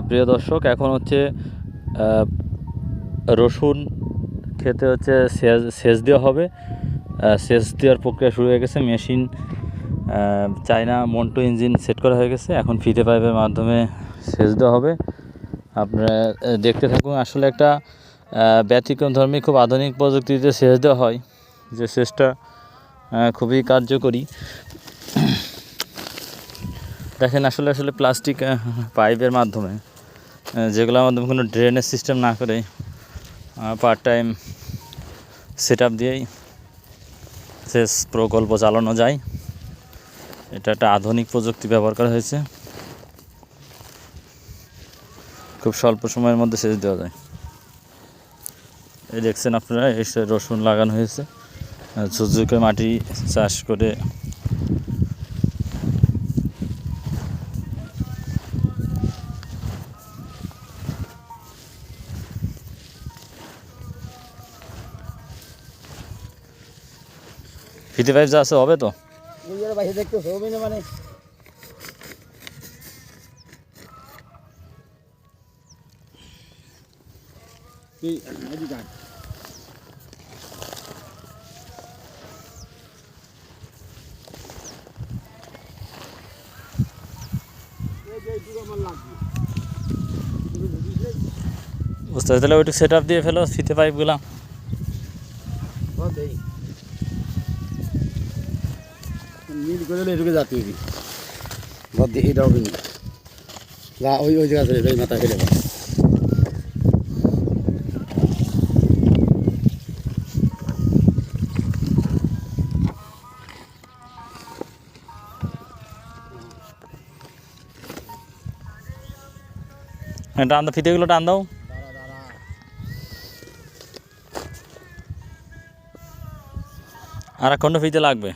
প্রিয় দর্শক, এখন হচ্ছে রসুন খেতে হচ্ছে সেচ দেওয়া হবে। সেচ দেওয়ার প্রক্রিয়া শুরু হয়ে গেছে। মেশিন চায়না মন্টো ইঞ্জিন সেট করা হয়ে গেছে। এখন ফিতে পাইপের মাধ্যমে সেচ দেওয়া হবে। আপনারা দেখতে থাকুন। আসলে একটা ব্যতিক্রমধর্মী খুব আধুনিক প্রযুক্তিতে সেচ দেওয়া হয়, যে সেচটা খুবই কার্যকরী। দেখেন, আসলে প্লাস্টিক পাইপের মাধ্যমে, যেগুলোর মাধ্যমে কোনো ড্রেনেজ সিস্টেম না করে পার্ট টাইম সেট আপ দিয়েই সেচ প্রকল্প চালানো যায়। এটা একটা আধুনিক প্রযুক্তি ব্যবহার করা হয়েছে। খুব স্বল্প সময়ের মধ্যে সেচ দেওয়া যায়। এই দেখছেন আপনারা, এসে রসুন লাগানো হয়েছে। ঝুরঝুরে মাটি চাষ করে ফিতে পাইপ যা আছে হবে তো মানে বুঝতে পারছি। তাহলে ওইটুকু সেট আপ দিয়ে ফেলো ফিতে পাইপগুলো। মিল করে এটুকু জাতীয় এটাও কিন্তু ওই ওই জায়গা থেকে মাথা ফেলে টান দাও, ফিতেগুলো টান দাও। আর এক খণ্ড ফিতে লাগবে।